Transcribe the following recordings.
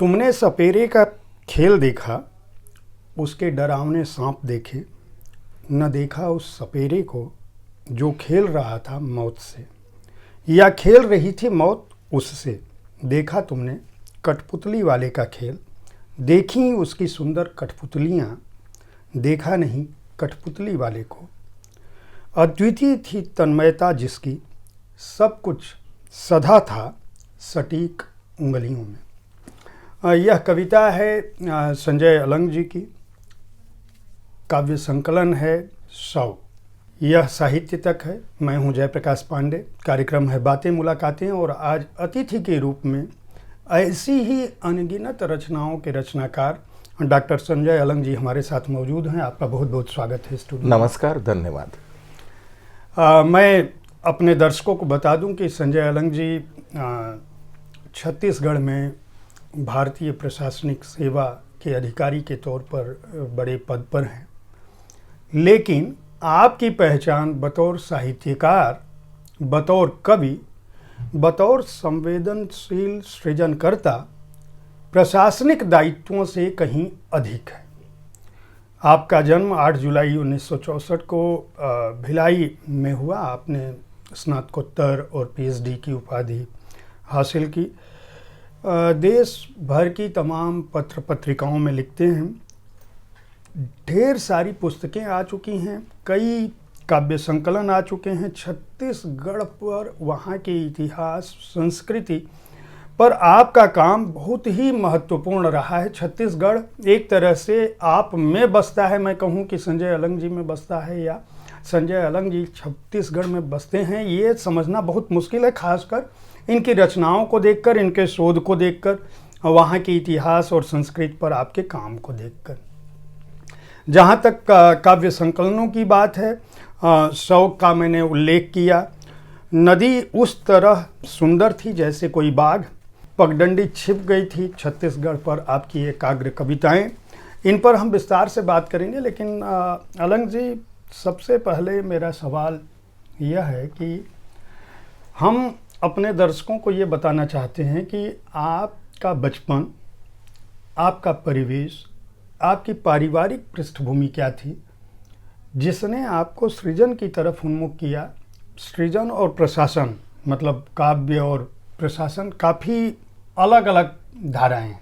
तुमने सपेरे का खेल देखा, उसके डरावने सांप देखे, न देखा उस सपेरे को जो खेल रहा था मौत से, या खेल रही थी मौत उससे। देखा तुमने कठपुतली वाले का खेल, देखी उसकी सुंदर कठपुतलियाँ, देखा नहीं कठपुतली वाले को। अद्वितीय थी तन्मयता जिसकी, सब कुछ सधा था सटीक उंगलियों में। यह कविता है संजय अलंग जी की। काव्य संकलन है 100। यह साहित्य तक है। मैं हूं जयप्रकाश पांडे। कार्यक्रम है बातें मुलाकातें, और आज अतिथि के रूप में ऐसी ही अनगिनत रचनाओं के रचनाकार डॉक्टर संजय अलंग जी हमारे साथ मौजूद हैं। आपका बहुत बहुत स्वागत है स्टूडियो। नमस्कार, धन्यवाद। मैं अपने दर्शकों को बता दूं कि संजय अलंग जी छत्तीसगढ़ में भारतीय प्रशासनिक सेवा के अधिकारी के तौर पर बड़े पद पर हैं, लेकिन आपकी पहचान बतौर साहित्यकार, बतौर कवि, बतौर संवेदनशील सृजनकर्ता प्रशासनिक दायित्वों से कहीं अधिक है। आपका जन्म 8 जुलाई 1964 को भिलाई में हुआ। आपने स्नातकोत्तर और पीएचडी की उपाधि हासिल की। देश भर की तमाम पत्र पत्रिकाओं में लिखते हैं। ढेर सारी पुस्तकें आ चुकी हैं, कई काव्य संकलन आ चुके हैं। छत्तीसगढ़ पर, वहाँ के इतिहास, संस्कृति पर आपका काम बहुत ही महत्वपूर्ण रहा है। छत्तीसगढ़ एक तरह से आप में बसता है। मैं कहूँ कि संजय अलंग जी में बसता है या संजय अलंग जी छत्तीसगढ़ में बसते हैं, ये समझना बहुत मुश्किल है, खासकर इनकी रचनाओं को देखकर, इनके शोध को देखकर, वहाँ के इतिहास और संस्कृति पर आपके काम को देखकर। जहाँ तक काव्य संकलनों की बात है, 100 का मैंने उल्लेख किया। नदी उस तरह सुंदर थी जैसे कोई बाघ, पगडंडी छिप गई थी छत्तीसगढ़ पर आपकी एकाग्र कविताएं। इन पर हम विस्तार से बात करेंगे, लेकिन अलंग जी, सबसे पहले मेरा सवाल यह है कि हम अपने दर्शकों को ये बताना चाहते हैं कि आपका बचपन, आपका परिवेश, आपकी पारिवारिक पृष्ठभूमि क्या थी जिसने आपको सृजन की तरफ उन्मुख किया। सृजन और प्रशासन, मतलब काव्य और प्रशासन काफ़ी अलग अलग धाराएं हैं,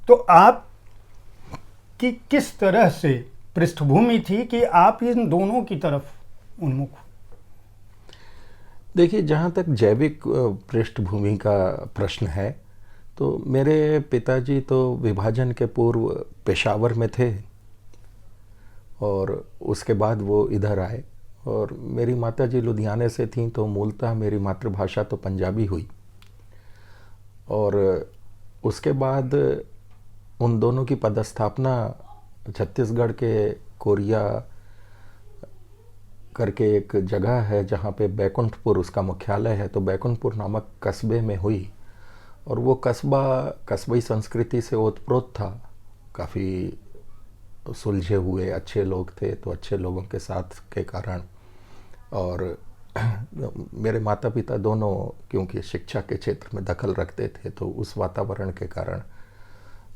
तो आप की किस तरह से पृष्ठभूमि थी कि आप इन दोनों की तरफ उन्मुख? देखिए, जहाँ तक जैविक पृष्ठभूमि का प्रश्न है, तो मेरे पिताजी तो विभाजन के पूर्व पेशावर में थे और उसके बाद वो इधर आए, और मेरी माताजी लुधियाने से थीं, तो मूलतः मेरी मातृभाषा तो पंजाबी हुई। और उसके बाद उन दोनों की पदस्थापना छत्तीसगढ़ के कोरिया करके एक जगह है जहाँ पे बैकुंठपुर उसका मुख्यालय है, तो बैकुंठपुर नामक कस्बे में हुई। और वो कस्बा कस्बी संस्कृति से ओतप्रोत था, काफ़ी सुलझे हुए अच्छे लोग थे, तो अच्छे लोगों के साथ के कारण, और मेरे माता पिता दोनों क्योंकि शिक्षा के क्षेत्र में दखल रखते थे, तो उस वातावरण के कारण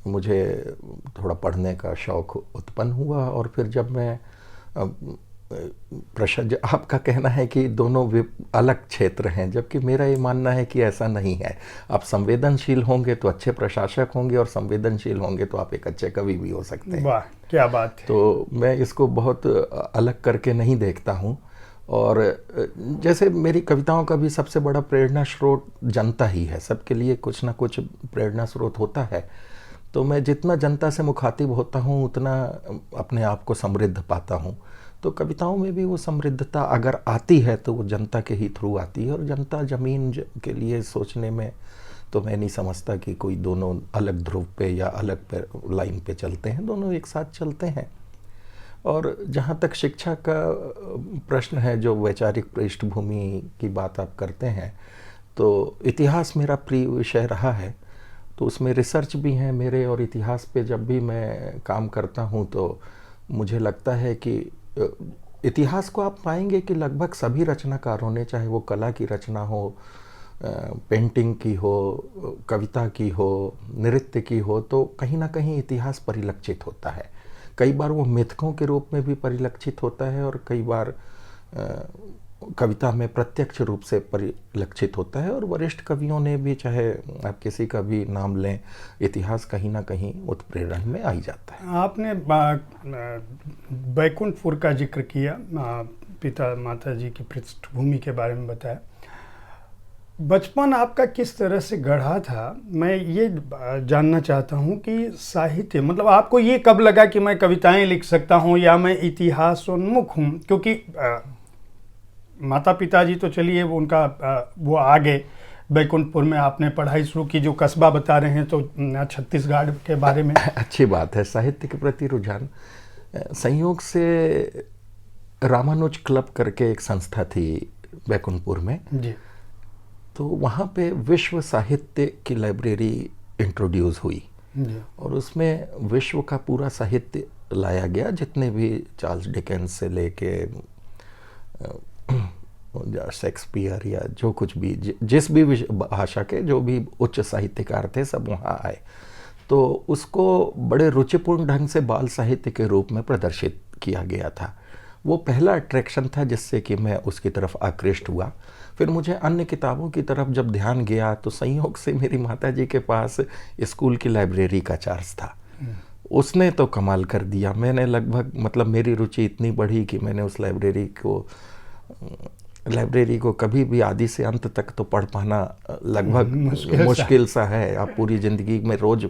मुझे थोड़ा पढ़ने का शौक़ उत्पन्न हुआ। और फिर जब मैं आपका कहना है कि दोनों अलग क्षेत्र हैं, जबकि मेरा ये मानना है कि ऐसा नहीं है। आप संवेदनशील होंगे तो अच्छे प्रशासक होंगे, और संवेदनशील होंगे तो आप एक अच्छे कवि भी हो सकते हैं। वाह, क्या बात है। तो मैं इसको बहुत अलग करके नहीं देखता हूँ। और जैसे मेरी कविताओं का भी सबसे बड़ा प्रेरणा स्रोत जनता ही है। सबके लिए कुछ ना कुछ प्रेरणा स्रोत होता है, तो मैं जितना जनता से मुखातिब होता हूँ उतना अपने आप को समृद्ध पाता हूँ। तो कविताओं में भी वो समृद्धता अगर आती है तो वो जनता के ही थ्रू आती है। और जनता ज़मीन के लिए सोचने में तो मैं नहीं समझता कि कोई दोनों अलग ध्रुव पे या अलग लाइन पे चलते हैं, दोनों एक साथ चलते हैं। और जहाँ तक शिक्षा का प्रश्न है, जो वैचारिक पृष्ठभूमि की बात आप करते हैं, तो इतिहास मेरा प्रिय विषय रहा है, तो उसमें रिसर्च भी हैं मेरे। और इतिहास पे जब भी मैं काम करता हूँ तो मुझे लगता है कि इतिहास को आप पाएंगे कि लगभग सभी रचनाकारों ने, चाहे वो कला की रचना हो, पेंटिंग की हो, कविता की हो, नृत्य की हो, तो कहीं ना कहीं इतिहास परिलक्षित होता है। कई बार वो मिथकों के रूप में भी परिलक्षित होता है और कई बार कविता में प्रत्यक्ष रूप से परिलक्षित होता है। और वरिष्ठ कवियों ने भी, चाहे आप किसी का भी नाम लें, इतिहास कहीं ना कहीं उत्प्रेरण में आ ही जाता है। आपने बैकुंठपुर का जिक्र किया, पिता माता जी की पृष्ठभूमि के बारे में बताया। बचपन आपका किस तरह से गढ़ा था, मैं ये जानना चाहता हूँ कि साहित्य, मतलब आपको ये कब लगा कि मैं कविताएं लिख सकता हूँ या मैं इतिहासोन्मुख हूँ? क्योंकि माता पिताजी तो चलिए वो उनका वो आगे बैकुंठपुर में आपने पढ़ाई शुरू की, जो कस्बा बता रहे हैं तो छत्तीसगढ़ के बारे में। अच्छी बात है। साहित्य के प्रति रुझान संयोग से रामानुज क्लब करके एक संस्था थी बैकुंठपुर में जी। तो वहाँ पे विश्व साहित्य की लाइब्रेरी इंट्रोड्यूस हुई जी। और उसमें विश्व का पूरा साहित्य लाया गया, जितने भी चार्ल्स डिकेंस से लेके शेक्सपियर या जो कुछ भी, जिस भी भाषा के जो भी उच्च साहित्यकार थे, सब वहाँ आए। तो उसको बड़े रुचिपूर्ण ढंग से बाल साहित्य के रूप में प्रदर्शित किया गया था। वो पहला अट्रैक्शन था जिससे कि मैं उसकी तरफ आकृष्ट हुआ। फिर मुझे अन्य किताबों की तरफ जब ध्यान गया तो संयोग से मेरी माताजी के पास स्कूल की लाइब्रेरी का चार्ज था। उसने तो कमाल कर दिया। मैंने लगभग, मतलब मेरी रुचि इतनी बढ़ी कि मैंने उस लाइब्रेरी को कभी भी आदि से अंत तक तो पढ़ पाना लगभग मुश्किल सा है। आप पूरी ज़िंदगी में रोज़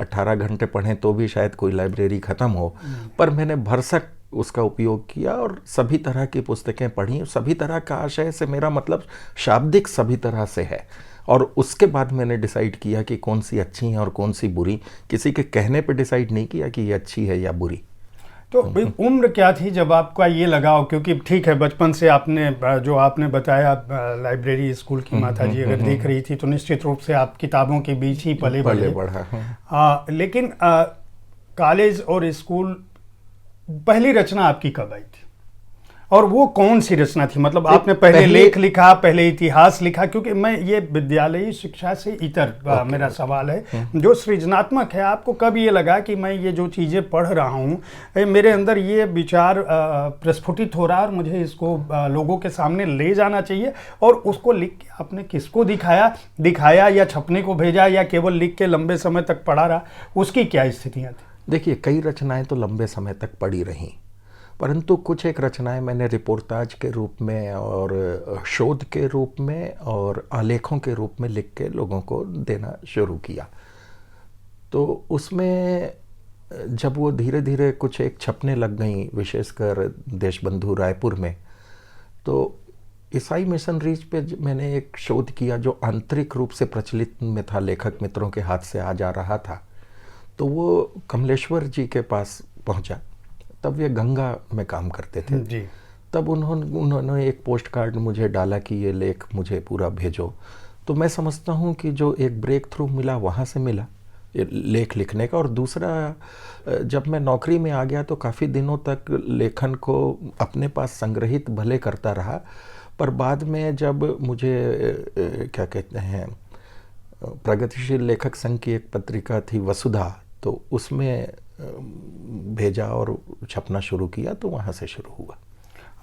18 घंटे पढ़ें तो भी शायद कोई लाइब्रेरी ख़त्म हो। पर मैंने भरसक उसका उपयोग किया और सभी तरह की पुस्तकें पढ़ी। सभी तरह का आशय से मेरा मतलब शाब्दिक सभी तरह से है। और उसके बाद मैंने डिसाइड किया कि कौन सी अच्छी है और कौन सी बुरी। किसी के कहने पे डिसाइड नहीं किया कि ये अच्छी है या बुरी। तो उम्र क्या थी जब आपका ये लगाव? क्योंकि ठीक है, बचपन से आपने जो आपने बताया लाइब्रेरी स्कूल की माताजी अगर देख रही थी तो निश्चित रूप से आप किताबों के बीच ही पले बढ़ा। लेकिन कॉलेज और स्कूल, पहली रचना आपकी कब आई थी और वो कौन सी रचना थी? मतलब आपने पहले लेख लिखा, पहले इतिहास लिखा? क्योंकि मैं ये विद्यालयी शिक्षा से इतर मेरा सवाल है, जो सृजनात्मक है। आपको कब ये लगा कि मैं ये जो चीज़ें पढ़ रहा हूँ, मेरे अंदर ये विचार प्रस्फुटित हो रहा है और मुझे इसको लोगों के सामने ले जाना चाहिए? और उसको लिख के आपने किसको दिखाया या छपने को भेजा या केवल लिख के लंबे समय तक पढ़ा रहा? उसकी क्या स्थितियाँ थी? देखिए, कई रचनाएं तो लंबे समय तक पड़ी रहीं, परंतु कुछ एक रचनाएं मैंने रिपोर्टाज के रूप में और शोध के रूप में और आलेखों के रूप में लिख के लोगों को देना शुरू किया। तो उसमें जब वो धीरे धीरे कुछ एक छपने लग गई, विशेषकर देशबंधु रायपुर में, तो ईसाई मिशनरीज पे मैंने एक शोध किया जो आंतरिक रूप से प्रचलित में था, लेखक मित्रों के हाथ से आ जा रहा था। तो वो कमलेश्वर जी के पास पहुंचा। तब वे गंगा में काम करते थे जी। तब उन्होंने एक पोस्ट कार्ड मुझे डाला कि ये लेख मुझे पूरा भेजो। तो मैं समझता हूँ कि जो एक ब्रेक थ्रू मिला वहाँ से मिला ये लेख लिखने का। और दूसरा, जब मैं नौकरी में आ गया तो काफ़ी दिनों तक लेखन को अपने पास संग्रहित भले करता रहा, पर बाद में जब मुझे क्या कहते हैं, प्रगतिशील लेखक संघ की एक पत्रिका थी वसुधा, तो उसमें भेजा और छपना शुरू किया, तो वहाँ से शुरू हुआ।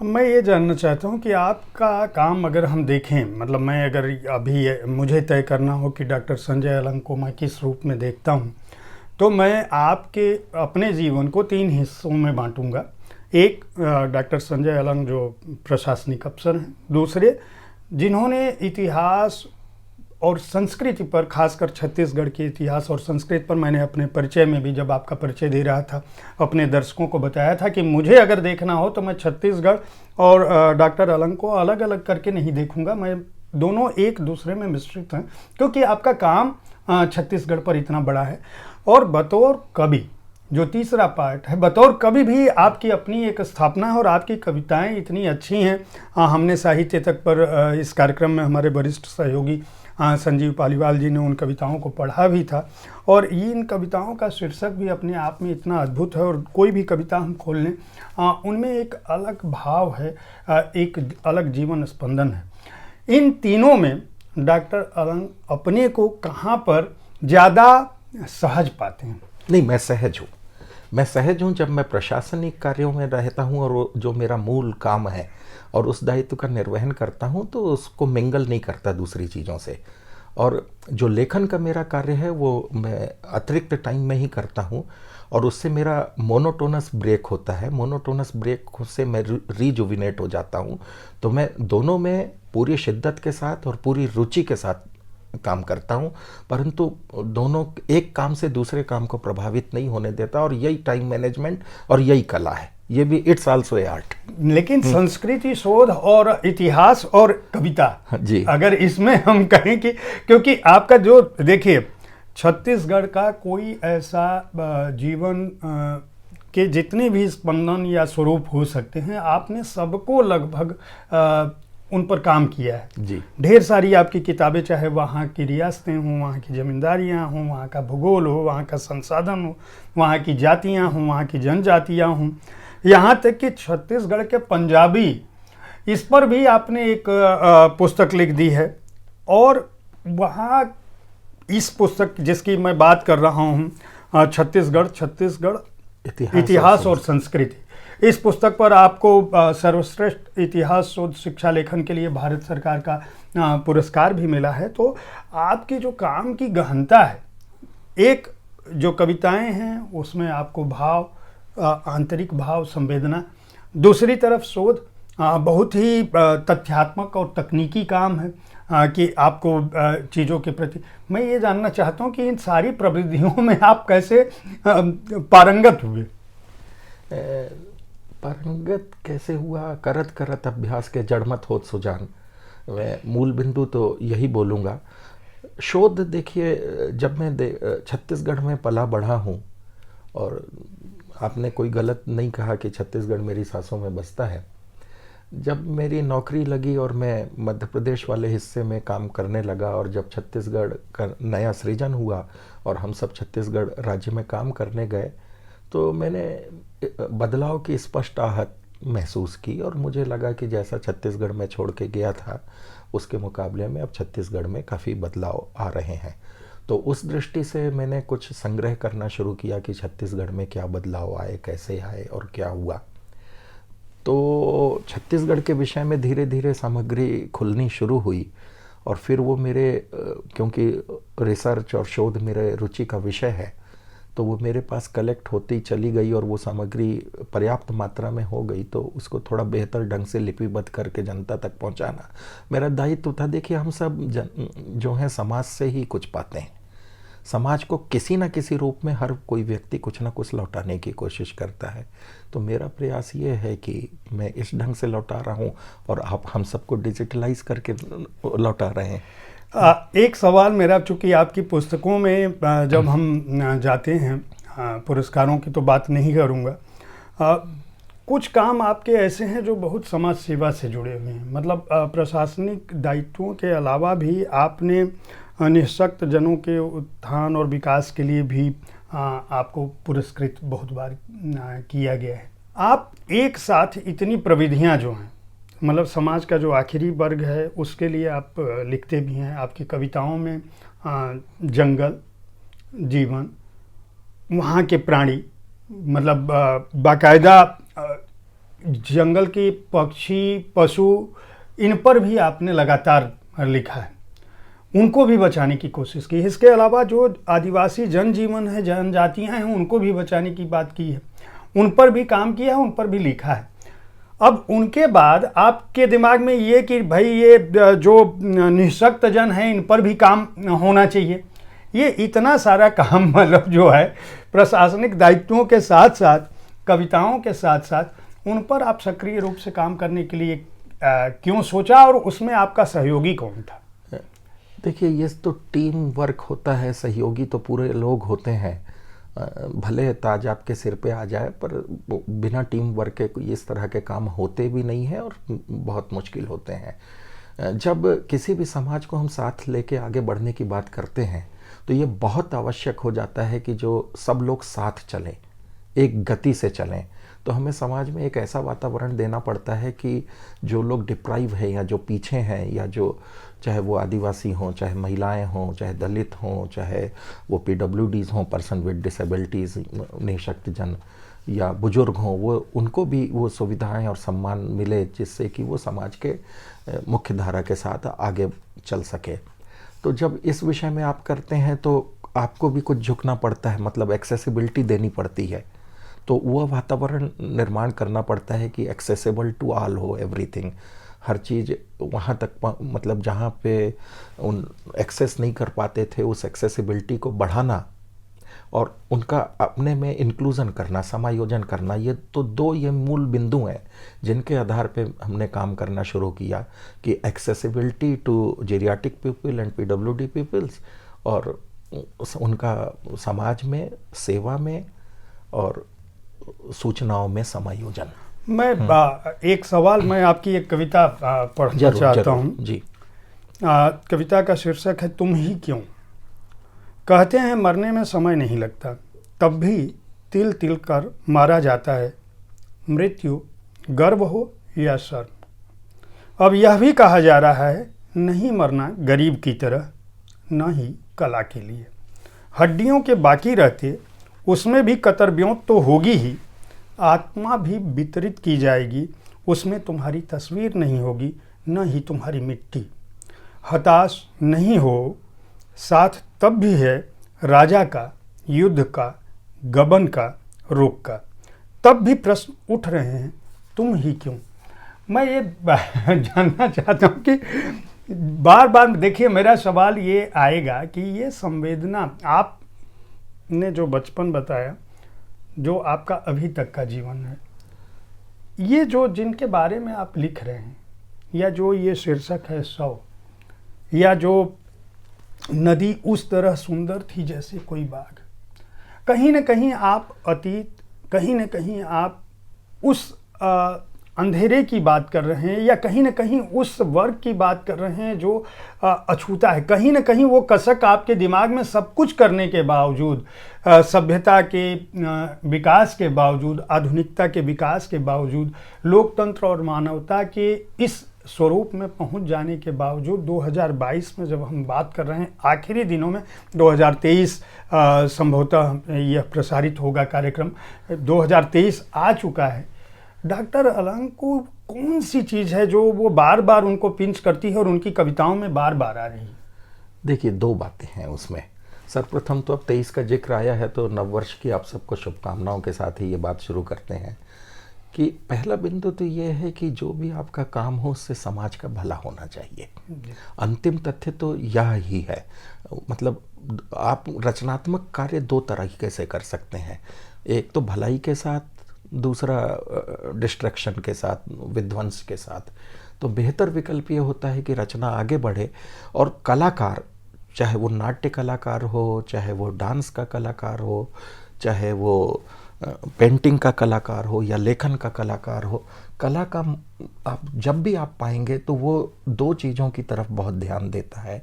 मैं ये जानना चाहता हूँ कि आपका काम अगर हम देखें, मतलब मैं अगर अभी मुझे तय करना हो कि डॉक्टर संजय अलंग को मैं किस रूप में देखता हूँ, तो मैं आपके अपने जीवन को 3 हिस्सों में बांटूंगा। एक, डॉक्टर संजय अलंग जो प्रशासनिक अफसर हैं। दूसरे, जिन्होंने इतिहास और संस्कृति पर, खासकर छत्तीसगढ़ के इतिहास और संस्कृति पर, मैंने अपने परिचय में भी, जब आपका परिचय दे रहा था, अपने दर्शकों को बताया था कि मुझे अगर देखना हो तो मैं छत्तीसगढ़ और डॉक्टर अलंग को अलग अलग करके नहीं देखूंगा। मैं दोनों एक दूसरे में मिश्रित हैं, क्योंकि आपका काम छत्तीसगढ़ पर इतना बड़ा है। और बतौर कवि, जो तीसरा पार्ट है, बतौर कवि भी आपकी अपनी एक स्थापना है और आपकी कविताएं इतनी अच्छी हैं। हमने साहित्य तक पर इस कार्यक्रम में हमारे वरिष्ठ सहयोगी संजीव पालीवाल जी ने उन कविताओं को पढ़ा भी था, और इन कविताओं का शीर्षक भी अपने आप में इतना अद्भुत है। और कोई भी कविता हम खोल लें, उनमें एक अलग भाव है, एक अलग जीवन स्पंदन है। इन तीनों में डॉक्टर अलंग अपने को कहाँ पर ज़्यादा सहज पाते हैं? नहीं, मैं सहज हूँ। मैं सहज हूँ जब मैं प्रशासनिक कार्यों में रहता हूँ और जो मेरा मूल काम है और उस दायित्व का निर्वहन करता हूँ, तो उसको मिंगल नहीं करता दूसरी चीज़ों से। और जो लेखन का मेरा कार्य है वो मैं अतिरिक्त टाइम में ही करता हूँ, और उससे मेरा मोनोटोनस ब्रेक होता है। मोनोटोनस ब्रेक से मैं रिजुविनेट हो जाता हूँ। तो मैं दोनों में पूरी शिद्दत के साथ और पूरी रुचि के साथ काम करता हूँ, परंतु दोनों एक काम से दूसरे काम को प्रभावित नहीं होने देता, और यही टाइम मैनेजमेंट और यही कला है। ये भी इट्स आल्सो ए आर्ट। लेकिन संस्कृति शोध और इतिहास और कविता जी, अगर इसमें हम कहें कि, क्योंकि आपका जो देखिए छत्तीसगढ़ का कोई ऐसा जीवन के जितने भी स्पंदन या स्वरूप हो सकते हैं, आपने सबको लगभग उन पर काम किया है। जी, ढेर सारी आपकी किताबें, चाहे वहाँ की रियासतें हों, वहाँ की ज़मींदारियाँ हों, वहाँ का भूगोल हो, वहाँ का संसाधन हो, वहाँ की जातियाँ हों, वहाँ की जनजातियाँ हों, यहाँ तक कि छत्तीसगढ़ के पंजाबी, इस पर भी आपने एक पुस्तक लिख दी है। और वहाँ इस पुस्तक जिसकी मैं बात कर रहा हूँ, छत्तीसगढ़ इतिहास और संस्कृति, इस पुस्तक पर आपको सर्वश्रेष्ठ इतिहास शोध शिक्षा लेखन के लिए भारत सरकार का पुरस्कार भी मिला है। तो आपकी जो काम की गहनता है, एक जो कविताएं हैं उसमें आपको भाव, आंतरिक भाव, संवेदना, दूसरी तरफ शोध बहुत ही तथ्यात्मक और तकनीकी काम है कि आपको चीज़ों के प्रति। मैं ये जानना चाहता हूँ कि इन सारी प्रविधियों में आप कैसे पारंगत हुए? पारंगत कैसे हुआ? करत करत अभ्यास के जड़मत होत सुजान। मैं मूल बिंदु तो यही बोलूँगा। शोध देखिए, जब मैं छत्तीसगढ़ में पला बढ़ा हूँ, और आपने कोई गलत नहीं कहा कि छत्तीसगढ़ मेरी सांसों में बसता है। जब मेरी नौकरी लगी और मैं मध्य प्रदेश वाले हिस्से में काम करने लगा, और जब छत्तीसगढ़ का नया सृजन हुआ और हम सब छत्तीसगढ़ राज्य में काम करने गए, तो मैंने बदलाव की स्पष्ट आहट महसूस की, और मुझे लगा कि जैसा छत्तीसगढ़ में छोड़ के गया था उसके मुकाबले में अब छत्तीसगढ़ में काफ़ी बदलाव आ रहे हैं। तो उस दृष्टि से मैंने कुछ संग्रह करना शुरू किया कि छत्तीसगढ़ में क्या बदलाव आए, कैसे आए और क्या हुआ। तो छत्तीसगढ़ के विषय में धीरे धीरे सामग्री खुलनी शुरू हुई, और फिर वो मेरे, क्योंकि रिसर्च और शोध मेरे रुचि का विषय है, तो वो मेरे पास कलेक्ट होती चली गई, और वो सामग्री पर्याप्त मात्रा में हो गई। तो उसको थोड़ा बेहतर ढंग से लिपिबद्ध करके जनता तक पहुंचाना मेरा दायित्व था। देखिए, हम सब जो हैं समाज से ही कुछ पाते हैं। समाज को किसी न किसी रूप में हर कोई व्यक्ति कुछ ना कुछ लौटाने की कोशिश करता है। तो मेरा प्रयास ये है कि मैं इस ढंग से लौटा रहा हूँ, और आप हम सबको डिजिटलाइज करके लौटा रहे हैं। एक सवाल मेरा, चूँकि आपकी पुस्तकों में जब हम जाते हैं, पुरस्कारों की तो बात नहीं करूँगा, कुछ काम आपके ऐसे हैं जो बहुत समाज सेवा से जुड़े हुए हैं। मतलब प्रशासनिक दायित्वों के अलावा भी आपने निःशक्त जनों के उत्थान और विकास के लिए भी आपको पुरस्कृत बहुत बार किया गया है। आप एक साथ इतनी प्रविधियां जो हैं, मतलब समाज का जो आखिरी वर्ग है उसके लिए आप लिखते भी हैं। आपकी कविताओं में जंगल, जीवन, वहाँ के प्राणी, मतलब बाकायदा जंगल के पक्षी, पशु, इन पर भी आपने लगातार लिखा है, उनको भी बचाने की कोशिश की। इसके अलावा जो आदिवासी जनजीवन है, जनजातियाँ हैं, उनको भी बचाने की बात की है, उन पर भी काम किया है, उन पर भी लिखा है। अब उनके बाद आपके दिमाग में ये कि भाई ये जो निःशक्त जन है इन पर भी काम होना चाहिए। ये इतना सारा काम, मतलब जो है प्रशासनिक दायित्वों के साथ साथ, कविताओं के साथ साथ, उन पर आप सक्रिय रूप से काम करने के लिए क्यों सोचा, और उसमें आपका सहयोगी कौन था? देखिए, ये तो टीम वर्क होता है। सहयोगी तो पूरे लोग होते हैं। भले ताज आपके सिर पे आ जाए, पर बिना टीम वर्क के इस तरह के काम होते भी नहीं हैं, और बहुत मुश्किल होते हैं। जब किसी भी समाज को हम साथ लेके आगे बढ़ने की बात करते हैं, तो ये बहुत आवश्यक हो जाता है कि जो सब लोग साथ चलें, एक गति से चलें। तो हमें समाज में एक ऐसा वातावरण देना पड़ता है कि जो लोग डिप्राइव है या जो पीछे हैं, या जो चाहे वो आदिवासी हों, चाहे महिलाएं हों, चाहे दलित हों, चाहे वो PWDs हों, पर्सन विद डिसेबिलिटीज़, निःशक्तजन, या बुजुर्ग हों, वो उनको भी वो सुविधाएं और सम्मान मिले जिससे कि वो समाज के मुख्य धारा के साथ आगे चल सके। तो जब इस विषय में आप करते हैं तो आपको भी कुछ झुकना पड़ता है, मतलब एक्सेसिबिलिटी देनी पड़ती है। तो वह वातावरण निर्माण करना पड़ता है कि एक्सेसिबल टू ऑल हो, एवरीथिंग, हर चीज़ वहाँ तक, मतलब जहाँ पे उन एक्सेस नहीं कर पाते थे उस एक्सेसिबिलिटी को बढ़ाना और उनका अपने में इंक्लूज़न करना, समायोजन करना। ये तो ये मूल बिंदु हैं जिनके आधार पे हमने काम करना शुरू किया कि accessibility to geriatric people and PWD peoples, और उनका समाज में, सेवा में और सूचनाओं में समायोजन। मैं एक सवाल, मैं आपकी एक कविता पढ़ना चाहता हूँ जी। कविता का शीर्षक है तुम ही क्यों। कहते हैं मरने में समय नहीं लगता, तब भी तिल तिल कर मारा जाता है। मृत्यु गर्व हो या शर्म, अब यह भी कहा जा रहा है नहीं मरना गरीब की तरह, न ही कला के लिए। हड्डियों के बाकी रहते उसमें भी कतरब्यों तो होगी ही, आत्मा भी वितरित की जाएगी, उसमें तुम्हारी तस्वीर नहीं होगी, न ही तुम्हारी मिट्टी। हताश नहीं हो, साथ तब भी है राजा का, युद्ध का, गबन का, रोग का, तब भी प्रश्न उठ रहे हैं तुम ही क्यों। मैं ये जानना चाहता हूँ कि बार बार देखिए मेरा सवाल ये आएगा कि ये संवेदना आपने जो बचपन बताया, जो आपका अभी तक का जीवन है, ये जो जिनके बारे में आप लिख रहे हैं, या जो ये शीर्षक है 100, या जो नदी उस तरह सुंदर थी जैसे कोई बाग, कहीं न कहीं आप अतीत, कहीं न कहीं आप उस अंधेरे की बात कर रहे हैं, या कहीं न कहीं उस वर्ग की बात कर रहे हैं जो अछूता है। कहीं न कहीं वो कसक आपके दिमाग में सब कुछ करने के बावजूद, सभ्यता के विकास के बावजूद, आधुनिकता के विकास के बावजूद, लोकतंत्र और मानवता के इस स्वरूप में पहुंच जाने के बावजूद 2022 में जब हम बात कर रहे हैं, आखिरी दिनों में 2023 संभवतः यह प्रसारित होगा कार्यक्रम, 2023 आ चुका है। डॉक्टर अलंग को कौन सी चीज़ है जो वो बार बार उनको पिंच करती है और उनकी कविताओं में बार बार आ रही है? देखिए, दो बातें हैं उसमें। सर्वप्रथम तो अब 23 का जिक्र आया है तो नववर्ष की आप सबको शुभकामनाओं के साथ ही ये बात शुरू करते हैं कि पहला बिंदु तो ये है कि जो भी आपका काम हो उससे समाज का भला होना चाहिए। अंतिम तथ्य तो यह ही है। मतलब आप रचनात्मक कार्य दो तरीके से कर सकते हैं, एक तो भलाई के साथ, दूसरा डिस्ट्रैक्शन के साथ, विध्वंस के साथ। तो बेहतर विकल्प ये होता है कि रचना आगे बढ़े और कलाकार, चाहे वो नाट्य कलाकार हो, चाहे वो डांस का कलाकार हो, चाहे वो पेंटिंग का कलाकार हो या लेखन का कलाकार हो, कला का आप जब भी आप पाएंगे तो वो दो चीज़ों की तरफ बहुत ध्यान देता है।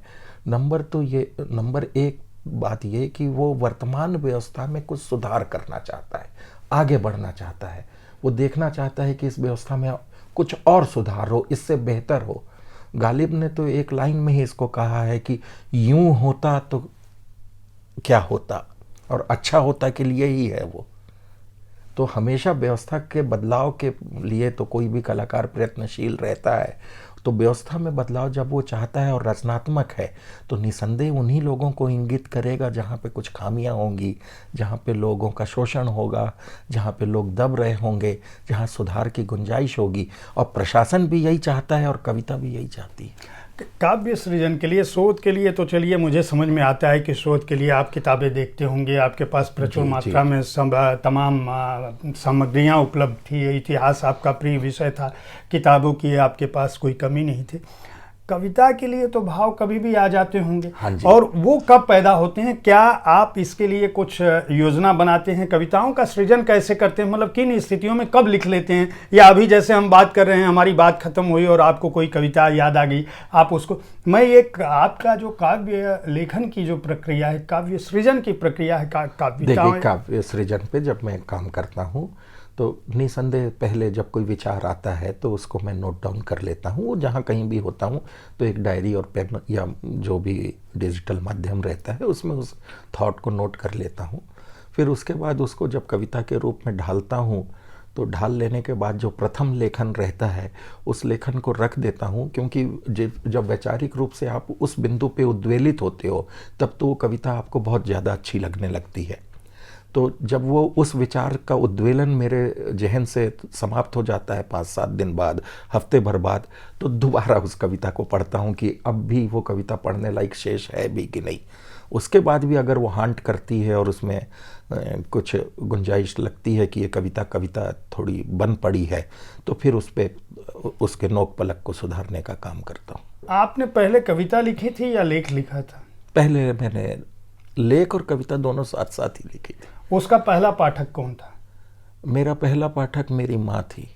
नंबर एक बात ये कि वो वर्तमान व्यवस्था में कुछ सुधार करना चाहता है, आगे बढ़ना चाहता है। वो देखना चाहता है कि इस व्यवस्था में कुछ और सुधार हो, इससे बेहतर हो। गालिब ने तो एक लाइन में ही इसको कहा है कि यूं होता तो क्या होता, और अच्छा होता के लिए ही है वो। तो हमेशा व्यवस्था के बदलाव के लिए तो कोई भी कलाकार प्रयत्नशील रहता है। तो व्यवस्था में बदलाव जब वो चाहता है और रचनात्मक है तो निसंदेह उन्हीं लोगों को इंगित करेगा जहाँ पे कुछ खामियां होंगी, जहाँ पे लोगों का शोषण होगा, जहाँ पे लोग दब रहे होंगे, जहाँ सुधार की गुंजाइश होगी। और प्रशासन भी यही चाहता है और कविता भी यही चाहती है। काव्य सृजन के लिए, शोध के लिए तो चलिए मुझे समझ में आता है कि शोध के लिए आप किताबें देखते होंगे, आपके पास प्रचुर मात्रा में तमाम सामग्रियां उपलब्ध थी, इतिहास आपका प्रिय विषय था, किताबों की आपके पास कोई कमी नहीं थी। कविता के लिए तो भाव कभी भी आ जाते होंगे। हाँ जी। और वो कब पैदा होते हैं? क्या आप इसके लिए कुछ योजना बनाते हैं? कविताओं का सृजन कैसे करते हैं? मतलब किन स्थितियों में कब लिख लेते हैं? या अभी जैसे हम बात कर रहे हैं, हमारी बात खत्म हुई और आपको कोई कविता याद आ गई, आप उसको, मैं एक आपका जो काव्य लेखन की जो प्रक्रिया है, काव्य सृजन की प्रक्रिया है, देखिए, काव्य सृजन पे जब मैं काम करता हूँ तो निसंदेह पहले जब कोई विचार आता है तो उसको मैं नोट डाउन कर लेता हूँ। वो जहाँ कहीं भी होता हूँ तो एक डायरी और पेन या जो भी डिजिटल माध्यम रहता है उसमें उस थॉट को नोट कर लेता हूँ। फिर उसके बाद उसको जब कविता के रूप में ढालता हूँ तो ढाल लेने के बाद जो प्रथम लेखन रहता है उस लेखन को रख देता हूँ, क्योंकि जब वैचारिक रूप से आप उस बिंदु पे उद्वेलित होते हो तब तो वो कविता आपको बहुत ज़्यादा अच्छी लगने लगती है। तो जब वो उस विचार का उद्वेलन मेरे जहन से समाप्त हो जाता है 5-7 दिन बाद, हफ्ते भर बाद, तो दोबारा उस कविता को पढ़ता हूँ कि अब भी वो कविता पढ़ने लायक शेष है भी कि नहीं। उसके बाद भी अगर वो हांट करती है और उसमें कुछ गुंजाइश लगती है कि ये कविता थोड़ी बन पड़ी है, तो फिर उस पर उसके नोक पलक को सुधारने का काम करता हूँ। आपने पहले कविता लिखी थी या लेख लिखा था? पहले मैंने लेख और कविता दोनों साथ साथ ही लिखी थी। उसका पहला पाठक कौन था? मेरा पहला पाठक मेरी माँ थी।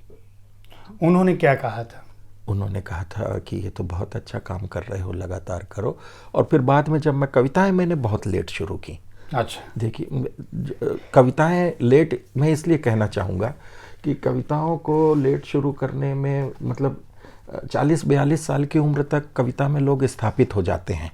उन्होंने क्या कहा था? उन्होंने कहा था कि ये तो बहुत अच्छा काम कर रहे हो, लगातार करो। और फिर बाद में जब मैं कविताएं मैंने बहुत लेट शुरू की। अच्छा। देखिए, कविताएं लेट मैं इसलिए कहना चाहूँगा कि कविताओं को लेट शुरू करने में मतलब 40-42 साल की उम्र तक कविता में लोग स्थापित हो जाते हैं,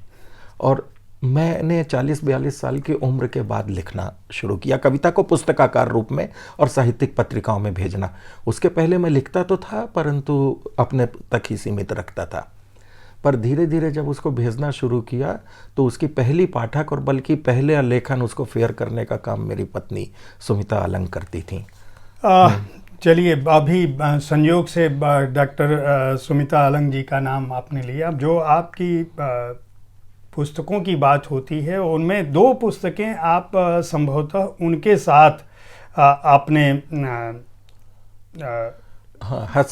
और मैंने 40-42 साल की उम्र के बाद लिखना शुरू किया, कविता को पुस्तकाकार रूप में और साहित्यिक पत्रिकाओं में भेजना। उसके पहले मैं लिखता तो था परंतु अपने तक ही सीमित रखता था, पर धीरे धीरे जब उसको भेजना शुरू किया तो उसकी पहली पाठक और बल्कि पहले लेखन उसको फेयर करने का काम मेरी पत्नी सुमिता अलंग करती थी। चलिए, अभी संयोग से डॉक्टर सुमिता अलंग जी का नाम आपने लिया। जो आपकी पुस्तकों की बात होती है उनमें 2 पुस्तकें आप संभवतः उनके साथ आपने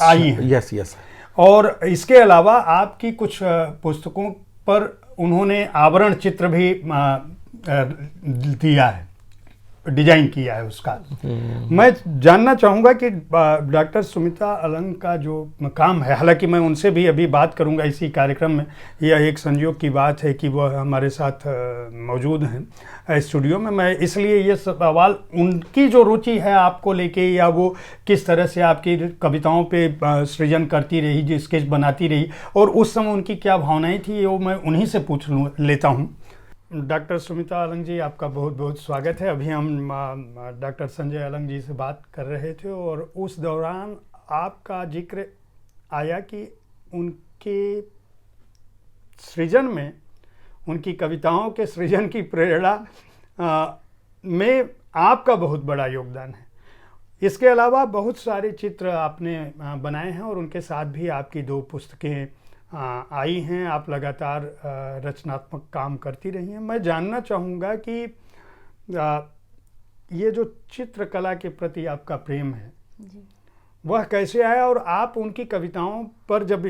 आई हैं। यस। और इसके अलावा आपकी कुछ पुस्तकों पर उन्होंने आवरण चित्र भी दिया है, डिजाइन किया है उसका। मैं जानना चाहूँगा कि डॉक्टर सुमिता अलंग का जो काम है, हालांकि मैं उनसे भी अभी बात करूँगा इसी कार्यक्रम में, यह एक संयोग की बात है कि वह हमारे साथ मौजूद हैं स्टूडियो में। मैं इसलिए ये सवाल, उनकी जो रुचि है आपको लेके, या वो किस तरह से आपकी कविताओं पे सृजन करती रही, जो स्केच बनाती रही, और उस समय उनकी क्या भावनाएँ थी, वो मैं उन्हीं से पूछ लेता हूँ। डॉक्टर सुमिता अलंग जी, आपका बहुत बहुत स्वागत है। अभी हम डॉक्टर संजय अलंग जी से बात कर रहे थे और उस दौरान आपका जिक्र आया कि उनके सृजन में, उनकी कविताओं के सृजन की प्रेरणा में आपका बहुत बड़ा योगदान है। इसके अलावा बहुत सारे चित्र आपने बनाए हैं और उनके साथ भी आपकी 2 पुस्तकें आई हैं। आप लगातार रचनात्मक काम करती रही हैं। मैं जानना चाहूँगा कि ये जो चित्रकला के प्रति आपका प्रेम है जी, वह कैसे आया, और आप उनकी कविताओं पर जब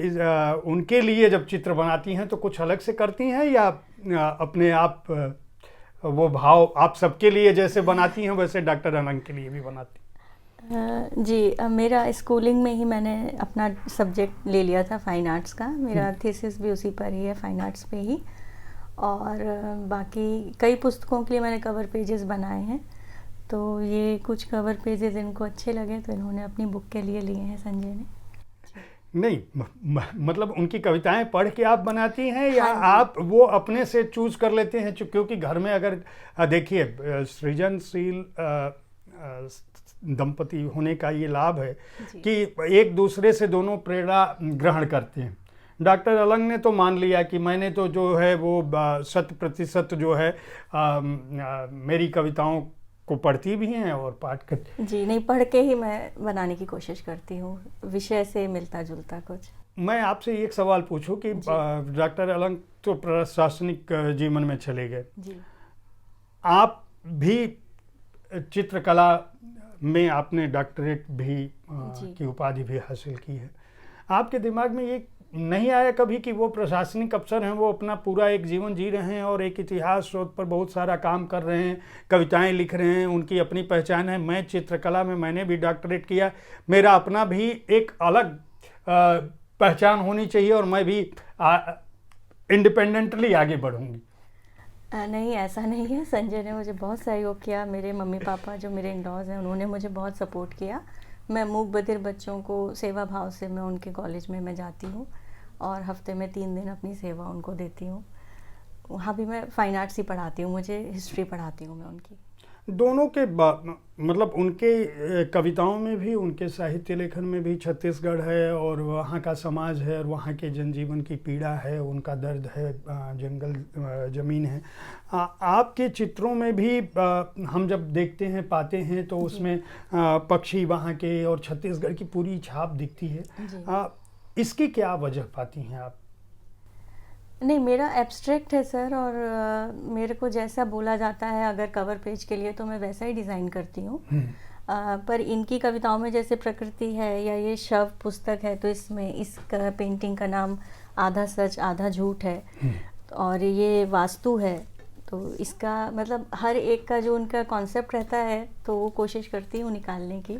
उनके लिए जब चित्र बनाती हैं तो कुछ अलग से करती हैं, या अपने आप वो भाव आप सबके लिए जैसे बनाती हैं वैसे डॉक्टर अलंग के लिए भी बनाती हैं? जी, मेरा स्कूलिंग में ही मैंने अपना सब्जेक्ट ले लिया था फाइन आर्ट्स का। मेरा थीसिस भी उसी पर ही है, फाइन आर्ट्स पे ही। और बाकी कई पुस्तकों के लिए मैंने कवर पेजेस बनाए हैं, तो ये कुछ कवर पेजेस इनको अच्छे लगे तो इन्होंने अपनी बुक के लिए लिए हैं संजय ने। नहीं, मतलब उनकी कविताएं पढ़ के आप बनाती हैं, या आप वो अपने से चूज कर लेते हैं? क्योंकि घर में अगर देखिए, सृजनशील दंपति होने का ये लाभ है कि एक दूसरे से दोनों प्रेरणा ग्रहण करते हैं। डॉक्टर अलंग ने तो मान लिया कि मैंने तो जो है वो 100% जो है मेरी कविताओं को पढ़ती भी हैं और पाठ करती। जी नहीं, पढ़ के ही मैं बनाने की कोशिश करती हूँ, विषय से मिलता जुलता कुछ। मैं आपसे एक सवाल पूछूं कि डॉक्टर अलंग तो प्रशासनिक जीवन में चले गए, आप भी चित्रकला में आपने डॉक्टरेट भी की उपाधि भी हासिल की है। आपके दिमाग में ये नहीं आया कभी कि वो प्रशासनिक अफसर हैं, वो अपना पूरा एक जीवन जी रहे हैं और एक इतिहास शोध पर बहुत सारा काम कर रहे हैं, कविताएं लिख रहे हैं, उनकी अपनी पहचान है। मैं चित्रकला में मैंने भी डॉक्टरेट किया, मेरा अपना भी एक अलग पहचान होनी चाहिए और मैं भी इंडिपेंडेंटली आगे बढ़ूंगी। नहीं, ऐसा नहीं है। संजय ने मुझे बहुत सहयोग किया। मेरे मम्मी पापा जो मेरे इन-लॉज़ हैं उन्होंने मुझे बहुत सपोर्ट किया। मैं मूक बधिर बच्चों को सेवा भाव से मैं उनके कॉलेज में मैं जाती हूँ और हफ्ते में 3 दिन अपनी सेवा उनको देती हूँ। वहाँ भी मैं फाइन आर्ट्स ही पढ़ाती हूँ, मुझे हिस्ट्री पढ़ाती हूँ मैं उनकी। दोनों के मतलब उनके कविताओं में भी, उनके साहित्य लेखन में भी छत्तीसगढ़ है और वहाँ का समाज है और वहाँ के जनजीवन की पीड़ा है, उनका दर्द है, जंगल ज़मीन है। आपके चित्रों में भी हम जब देखते हैं, पाते हैं तो उसमें पक्षी वहाँ के और छत्तीसगढ़ की पूरी छाप दिखती है। इसकी क्या वजह पाती हैं आप? नहीं, मेरा एब्स्ट्रैक्ट है सर, और मेरे को जैसा बोला जाता है अगर कवर पेज के लिए तो मैं वैसा ही डिज़ाइन करती हूँ। पर इनकी कविताओं में जैसे प्रकृति है या ये शव पुस्तक है तो इसमें इस पेंटिंग का नाम आधा सच आधा झूठ है, और ये वास्तु है तो इसका मतलब हर एक का जो उनका कॉन्सेप्ट रहता है तो वो कोशिश करती हूँ निकालने की।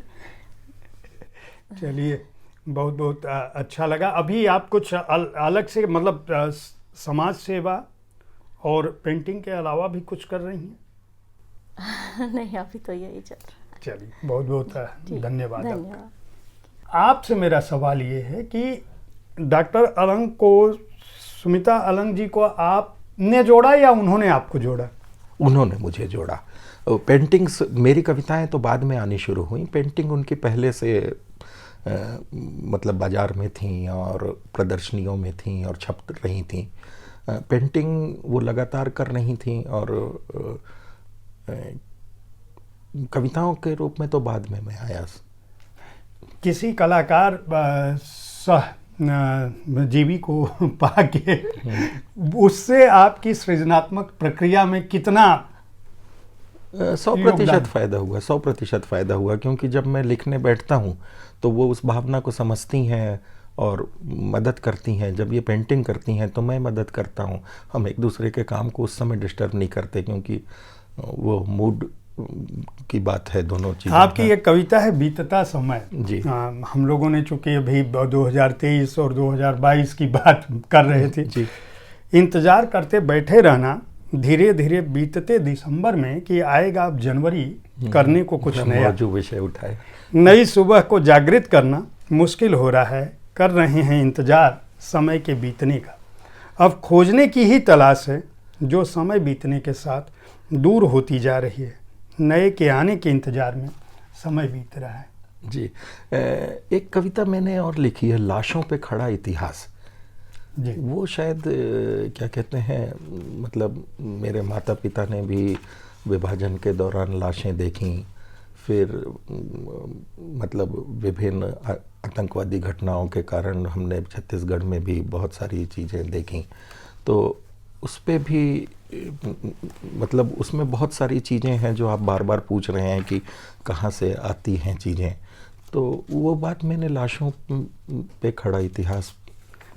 चलिए, बहुत बहुत अच्छा लगा। अभी आप कुछ अलग से मतलब समाज सेवा और पेंटिंग के अलावा भी कुछ कर रही हैं? नहीं, अभी तो यही चल रहा है। चलिए, बहुत बहुत धन्यवाद। धन्यवाद। आपसे मेरा सवाल ये है कि डॉक्टर अलंग को, सुमिता अलंग जी को आपने जोड़ा या उन्होंने आपको जोड़ा? उन्होंने मुझे जोड़ा। पेंटिंग्स, मेरी कविताएं तो बाद में आनी शुरू हुई, पेंटिंग उनकी पहले से मतलब बाज़ार में थी और प्रदर्शनियों में थी और छप रही थी। पेंटिंग वो लगातार कर रही थी और कविताओं के रूप में तो बाद में मैं आया। किसी कलाकार सह जीवी को पाके उससे आपकी सृजनात्मक प्रक्रिया में कितना 100% फ़ायदा हुआ, 100% फ़ायदा हुआ, क्योंकि जब मैं लिखने बैठता हूँ तो वो उस भावना को समझती हैं और मदद करती हैं। जब ये पेंटिंग करती हैं तो मैं मदद करता हूँ। हम एक दूसरे के काम को उस समय डिस्टर्ब नहीं करते, क्योंकि वो मूड की बात है, दोनों चीज़ें। आपकी एक कविता है बीतता समय जी। हम लोगों ने चूँकि अभी 2023 और 2022 की बात कर रहे थे जी। इंतज़ार करते बैठे रहना धीरे धीरे बीतते दिसंबर में कि आएगा अब जनवरी, करने को कुछ नया, जो विषय उठाए, नई सुबह को जागृत करना मुश्किल हो रहा है, कर रहे हैं इंतज़ार समय के बीतने का। अब खोजने की ही तलाश है जो समय बीतने के साथ दूर होती जा रही है, नए के आने के इंतज़ार में समय बीत रहा है। जी। एक कविता मैंने और लिखी है, लाशों पे खड़ा इतिहास। जी। वो शायद क्या कहते हैं, मतलब मेरे माता पिता ने भी विभाजन के दौरान लाशें देखी, फिर मतलब विभिन्न आतंकवादी घटनाओं के कारण हमने छत्तीसगढ़ में भी बहुत सारी चीज़ें देखी, तो उस पे भी मतलब उसमें बहुत सारी चीज़ें हैं जो आप बार बार पूछ रहे हैं कि कहाँ से आती हैं चीज़ें, तो वो बात मैंने लाशों पे खड़ा इतिहास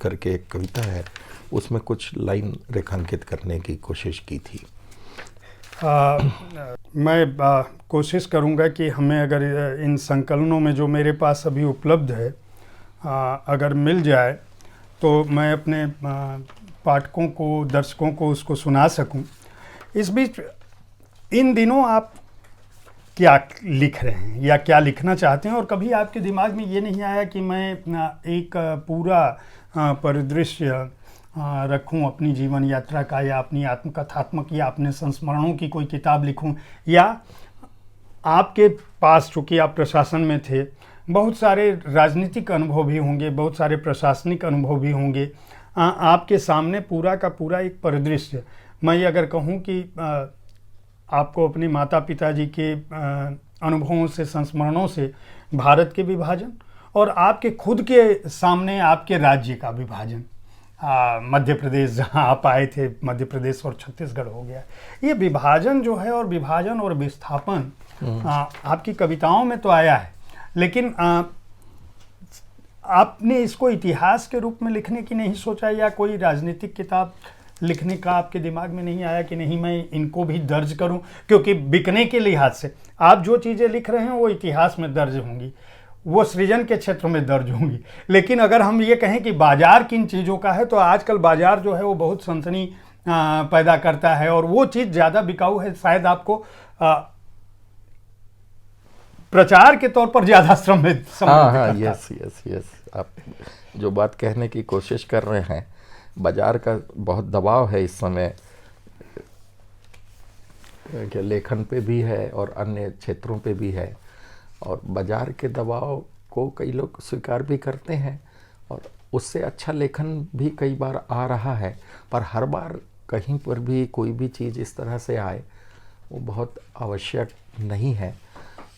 करके एक कविता है, उसमें कुछ लाइन रेखांकित करने की कोशिश की थी। मैं कोशिश करूंगा कि हमें अगर इन संकलनों में जो मेरे पास अभी उपलब्ध है अगर मिल जाए तो मैं अपने पाठकों को, दर्शकों को उसको सुना सकूं। इस बीच इन दिनों आप क्या लिख रहे हैं या क्या लिखना चाहते हैं, और कभी आपके दिमाग में ये नहीं आया कि मैं एक पूरा परिदृश्य रखूं अपनी जीवन यात्रा का, या अपनी आत्मकथात्मक या अपने संस्मरणों की कोई किताब लिखूं? या आपके पास, चूँकि आप प्रशासन में थे, बहुत सारे राजनीतिक अनुभव भी होंगे, बहुत सारे प्रशासनिक अनुभव भी होंगे, आपके सामने पूरा का पूरा एक परिदृश्य, मैं अगर कहूं कि आपको अपने माता पिता जी के अनुभवों से, संस्मरणों से भारत के विभाजन और आपके खुद के सामने आपके राज्य का विभाजन, मध्य प्रदेश जहाँ आप आए थे, मध्य प्रदेश और छत्तीसगढ़ हो गया, ये विभाजन जो है और विभाजन और विस्थापन आपकी कविताओं में तो आया है, लेकिन आपने इसको इतिहास के रूप में लिखने की नहीं सोचा, या कोई राजनीतिक किताब लिखने का आपके दिमाग में नहीं आया कि नहीं मैं इनको भी दर्ज करूं? क्योंकि बिकने के लिहाज से आप जो चीज़ें लिख रहे हैं वो इतिहास में दर्ज होंगी, वो सृजन के क्षेत्र में दर्ज होंगी। लेकिन अगर हम ये कहें कि बाजार किन चीज़ों का है, तो आजकल बाजार जो है वो बहुत सनसनी पैदा करता है, और वो चीज़ ज़्यादा बिकाऊ है। शायद आपको प्रचार के तौर पर ज़्यादा समय हाँ, यस यस यस, आप जो बात कहने की कोशिश कर रहे हैं, बाजार का बहुत दबाव है इस समय, कि लेखन पे भी है और अन्य क्षेत्रों पे भी है, और बाजार के दबाव को कई लोग स्वीकार भी करते हैं, और उससे अच्छा लेखन भी कई बार आ रहा है। पर हर बार कहीं पर भी कोई भी चीज़ इस तरह से आए वो बहुत आवश्यक नहीं है।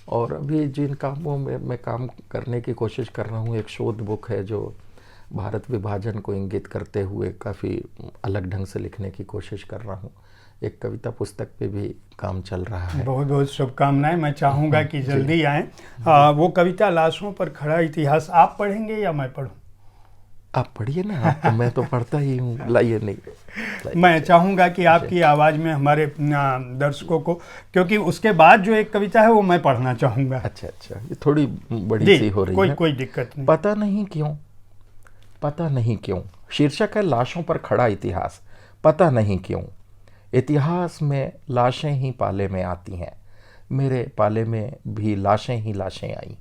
और अभी जिन कामों में मैं काम करने की कोशिश कर रहा हूँ, एक शोध बुक है जो भारत विभाजन को इंगित करते हुए काफ़ी अलग ढंग से लिखने की कोशिश कर रहा हूँ। एक कविता पुस्तक पे भी काम चल रहा है। बहुत बहुत शुभकामनाएं। मैं चाहूँगा कि जल्दी आएँ। वो कविता लाशों पर खड़ा इतिहास आप पढ़ेंगे या मैं पढ़ूँ? आप पढ़िए ना, आप तो, मैं तो पढ़ता ही हूँ। लाइए नहीं, मैं चाहूँगा कि आपकी आवाज़ में हमारे दर्शकों को, क्योंकि उसके बाद जो एक कविता है वो मैं पढ़ना चाहूँगा। अच्छा, ये थोड़ी बड़ी सी हो रही है। कोई दिक्कत नहीं। पता नहीं क्यों शीर्षक है, लाशों पर खड़ा इतिहास। पता नहीं क्यों इतिहास में लाशें ही पाले में आती हैं। मेरे पाले में भी लाशें ही लाशें आई,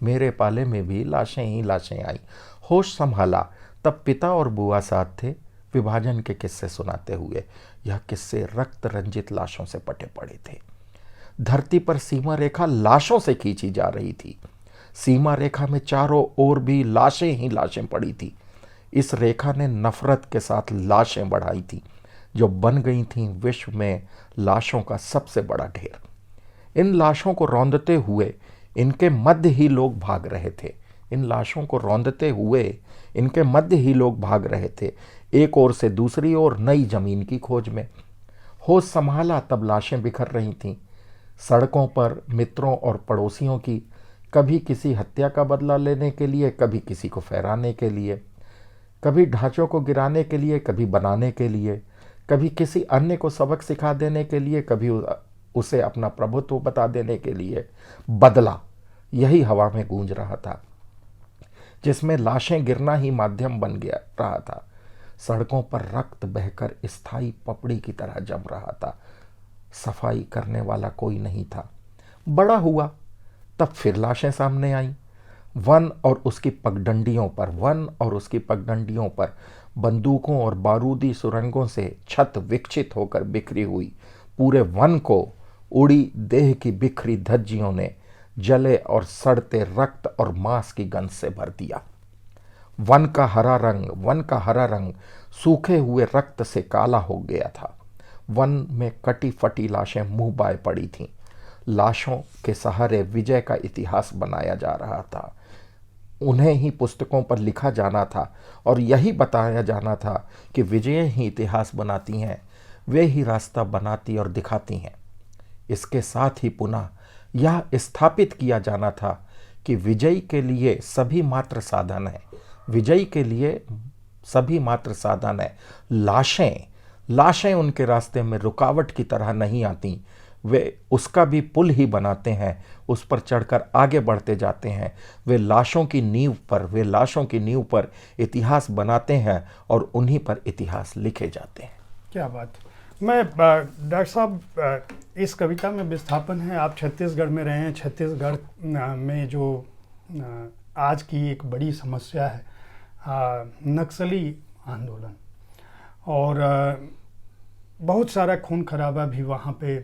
मेरे पाले में भी लाशें ही लाशें आई। होश संभाला तब पिता और बुआ साथ थे, विभाजन के किस्से सुनाते हुए। यह किस्से रक्त रंजित लाशों से पटे पड़े थे। धरती पर सीमा रेखा लाशों से खींची जा रही थी। सीमा रेखा में चारों ओर भी लाशें ही लाशें पड़ी थी। इस रेखा ने नफरत के साथ लाशें बढ़ाई थी, जो बन गई थीं विश्व में लाशों का सबसे बड़ा ढेर। इन लाशों को रौंदते हुए इनके मध्य ही लोग भाग रहे थे। इन लाशों को रौंदते हुए इनके मध्य ही लोग भाग रहे थे, एक ओर से दूसरी ओर नई जमीन की खोज में। होश संभाला तब लाशें बिखर रही थीं सड़कों पर, मित्रों और पड़ोसियों की, कभी किसी हत्या का बदला लेने के लिए, कभी किसी को फहराने के लिए, कभी ढांचों को गिराने के लिए, कभी बनाने के लिए, कभी किसी अन्य को सबक सिखा देने के लिए, कभी उसे अपना प्रभुत्व बता देने के लिए। बदला यही हवा में गूंज रहा था, जिसमें लाशें गिरना ही माध्यम बन गया रहा था। सड़कों पर रक्त बहकर स्थायी पपड़ी की तरह जम रहा था। सफाई करने वाला कोई नहीं था। बड़ा हुआ तब फिर लाशें सामने आईं। वन और उसकी पगडंडियों पर बंदूकों और बारूदी सुरंगों से छत विकसित होकर बिखरी हुई। पूरे वन को उड़ी देह की बिखरी धज्जियों ने जले और सड़ते रक्त और मांस की गंध से भर दिया। वन का हरा रंग सूखे हुए रक्त से काला हो गया था। वन में कटी फटी लाशें मुंह बाए पड़ी थीं। लाशों के सहारे विजय का इतिहास बनाया जा रहा था। उन्हें ही पुस्तकों पर लिखा जाना था और यही बताया जाना था कि विजय ही इतिहास बनाती हैं, वे ही रास्ता बनाती और दिखाती हैं। इसके साथ ही पुनः यह स्थापित किया जाना था कि विजय के लिए सभी मात्र साधन है। विजय के लिए सभी मात्र साधन है। लाशें उनके रास्ते में रुकावट की तरह नहीं आती, वे उसका भी पुल ही बनाते हैं, उस पर चढ़कर आगे बढ़ते जाते हैं। वे लाशों की नींव पर इतिहास बनाते हैं और उन्हीं पर इतिहास लिखे जाते हैं। क्या बात। मैं डॉक्टर साहब, इस कविता में विस्थापन है, आप छत्तीसगढ़ में रहे हैं। छत्तीसगढ़ में जो आज की एक बड़ी समस्या है नक्सली आंदोलन, और बहुत सारा खून खराबा भी वहाँ पे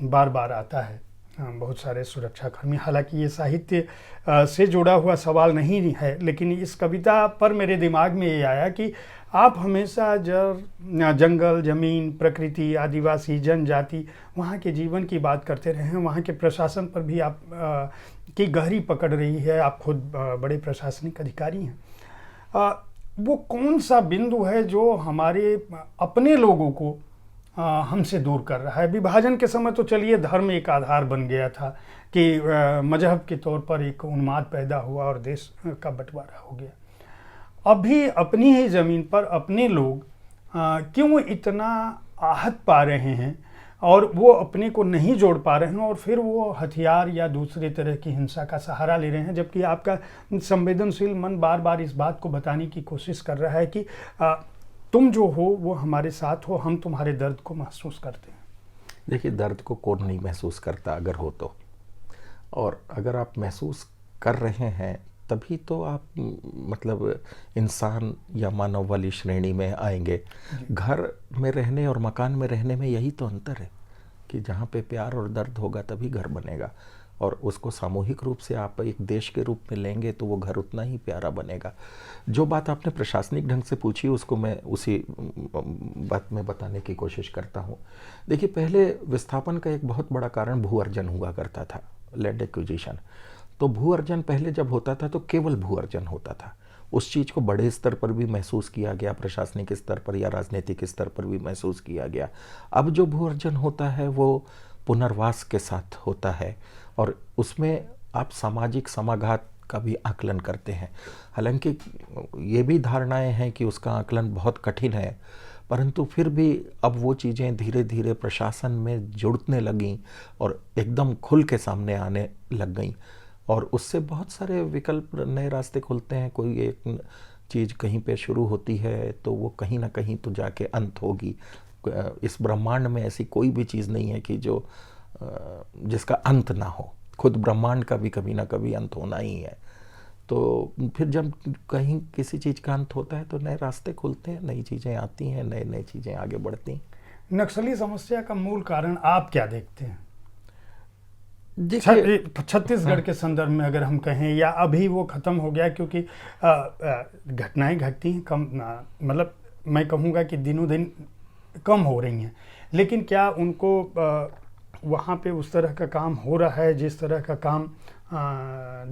बार बार आता है। बहुत सारे सुरक्षाकर्मी, हालांकि ये साहित्य से जुड़ा हुआ सवाल नहीं है, लेकिन इस कविता पर मेरे दिमाग में ये आया कि आप हमेशा जंगल, ज़मीन, प्रकृति, आदिवासी, जनजाति, वहाँ के जीवन की बात करते रहे हैं। वहाँ के प्रशासन पर भी आप की गहरी पकड़ रही है। आप खुद बड़े प्रशासनिक अधिकारी हैं। वो कौन सा बिंदु है जो हमारे अपने लोगों को हमसे दूर कर रहा है। विभाजन के समय तो चलिए धर्म एक आधार बन गया था कि मजहब के तौर पर एक उन्माद पैदा हुआ और देश का बंटवारा हो गया। अभी अपनी ही ज़मीन पर अपने लोग क्यों इतना आहत पा रहे हैं और वो अपने को नहीं जोड़ पा रहे हैं और फिर वो हथियार या दूसरे तरह की हिंसा का सहारा ले रहे हैं, जबकि आपका संवेदनशील मन बार बार इस बात को बताने की कोशिश कर रहा है कि तुम जो हो वो हमारे साथ हो, हम तुम्हारे दर्द को महसूस करते हैं। देखिए, दर्द को कौन नहीं महसूस करता अगर हो तो, और अगर आप महसूस कर रहे हैं तभी तो आप मतलब इंसान या मानव वाली श्रेणी में आएंगे। घर में रहने और मकान में रहने में यही तो अंतर है कि जहाँ पे प्यार और दर्द होगा तभी घर बनेगा, और उसको सामूहिक रूप से आप एक देश के रूप में लेंगे तो वो घर उतना ही प्यारा बनेगा। जो बात आपने प्रशासनिक ढंग से पूछी उसको मैं उसी बात में बताने की कोशिश करता हूँ। देखिए, पहले विस्थापन का एक बहुत बड़ा कारण भू अर्जन हुआ करता था, लैंड एक्विजिशन। तो भू अर्जन पहले जब होता था तो केवल भू अर्जन होता था। उस चीज़ को बड़े स्तर पर भी महसूस किया गया, प्रशासनिक स्तर पर या राजनीतिक स्तर पर भी महसूस किया गया। अब जो भू अर्जन होता है वो पुनर्वास के साथ होता है और उसमें आप सामाजिक समाघात का भी आकलन करते हैं। हालांकि ये भी धारणाएं हैं कि उसका आकलन बहुत कठिन है, परंतु फिर भी अब वो चीज़ें धीरे धीरे प्रशासन में जुड़ने लगीं और एकदम खुल के सामने आने लग गईं, और उससे बहुत सारे विकल्प, नए रास्ते खुलते हैं। कोई एक चीज़ कहीं पे शुरू होती है तो वो कहीं ना कहीं तो जाके अंत होगी। इस ब्रह्मांड में ऐसी कोई भी चीज़ नहीं है कि जो जिसका अंत ना हो। खुद ब्रह्मांड का भी कभी ना कभी अंत होना ही है। तो फिर जब कहीं किसी चीज़ का अंत होता है तो नए रास्ते खुलते हैं, नई चीज़ें आती हैं, नई नई चीज़ें आगे बढ़ती हैं। नक्सली समस्या का मूल कारण आप क्या देखते हैं? देखिए, छत्तीसगढ़ के संदर्भ में अगर हम कहें, या अभी वो खत्म हो गया क्योंकि घटनाएं घटती हैं कम, मतलब मैं कहूँगा कि दिनों दिन कम हो रही हैं, लेकिन क्या उनको वहाँ पे उस तरह का काम हो रहा है जिस तरह का काम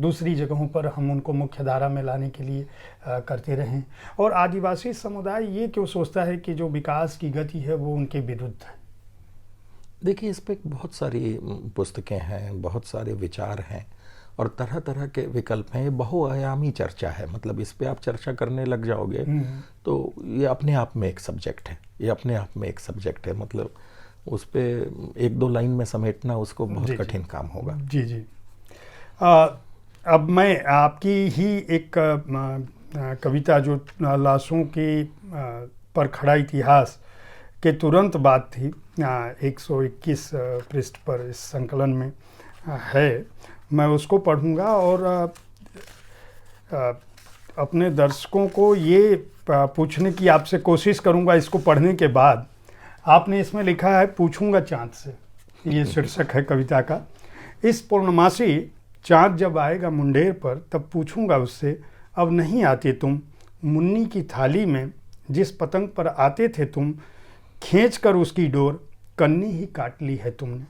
दूसरी जगहों पर हम उनको मुख्य धारा में लाने के लिए करते रहें? और आदिवासी समुदाय ये क्यों सोचता है कि जो विकास की गति है वो उनके विरुद्ध है? देखिए, इस पे बहुत सारी पुस्तकें हैं, बहुत सारे विचार हैं और तरह तरह के विकल्प हैं। ये बहुआयामी चर्चा है, मतलब इस पे आप चर्चा करने लग जाओगे तो ये अपने आप में एक सब्जेक्ट है, ये अपने आप में एक सब्जेक्ट है। मतलब उस पे एक दो लाइन में समेटना उसको बहुत कठिन काम होगा। जी जी। अब मैं आपकी ही एक कविता जो लाशों के पर खड़ा इतिहास के तुरंत बाद थी, 121 पृष्ठ पर इस संकलन में है, मैं उसको पढ़ूंगा और अपने दर्शकों को ये पूछने की आपसे कोशिश करूंगा इसको पढ़ने के बाद। आपने इसमें लिखा है, पूछूंगा चाँद से, ये शीर्षक है कविता का। इस पूर्णमासी चाँद जब आएगा मुंडेर पर तब पूछूंगा उससे, अब नहीं आते तुम मुन्नी की थाली में, जिस पतंग पर आते थे तुम, खींच कर उसकी डोर कन्नी ही काट ली है तुमने।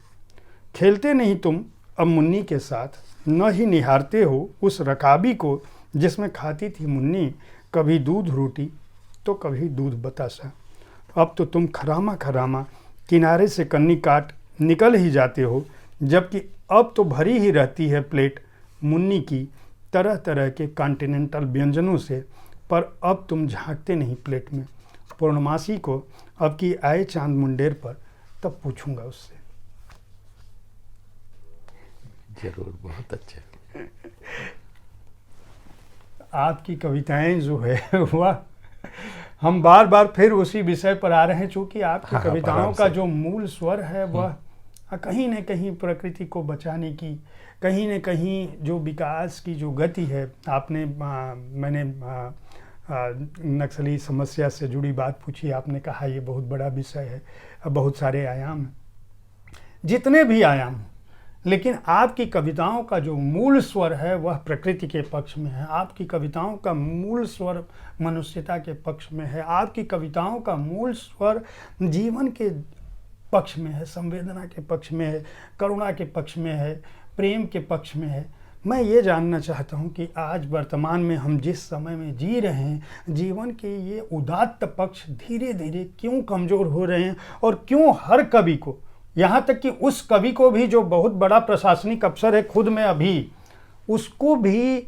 खेलते नहीं तुम अब मुन्नी के साथ, न ही निहारते हो उस रकाबी को जिसमें खाती थी मुन्नी कभी दूध रोटी तो कभी दूध बतासा। अब तो तुम खरामा खरामा किनारे से कन्नी काट निकल ही जाते हो, जबकि अब तो भरी ही रहती है प्लेट मुन्नी की तरह तरह के कॉन्टिनेंटल व्यंजनों से, पर अब तुम झांकते नहीं प्लेट में। पूर्णमासी को अब की आए चांद मुंडेर पर तब पूछूंगा उससे। जरूर, बहुत अच्छे। आपकी कविताएं जो है वह हम बार बार फिर उसी विषय पर आ रहे हैं, चूँकि आपकी कविताओं का जो मूल स्वर है वह कहीं न कहीं प्रकृति को बचाने की, कहीं न कहीं जो विकास की जो गति है। आपने मैंने नक्सली समस्या से जुड़ी बात पूछी, आपने कहा ये बहुत बड़ा विषय है, बहुत सारे आयाम हैं, जितने भी आयाम हैं, लेकिन आपकी कविताओं का जो मूल स्वर है वह प्रकृति के पक्ष में है। आपकी कविताओं का मूल स्वर मनुष्यता के पक्ष में है। आपकी कविताओं का मूल स्वर जीवन के पक्ष में है, संवेदना के पक्ष में है, करुणा के पक्ष में है, प्रेम के पक्ष में है। मैं ये जानना चाहता हूँ कि आज वर्तमान में हम जिस समय में जी रहे हैं, जीवन के ये उदात्त पक्ष धीरे धीरे क्यों कमज़ोर हो रहे हैं, और क्यों हर कवि को, यहाँ तक कि उस कवि को भी जो बहुत बड़ा प्रशासनिक अफसर है खुद में अभी, उसको भी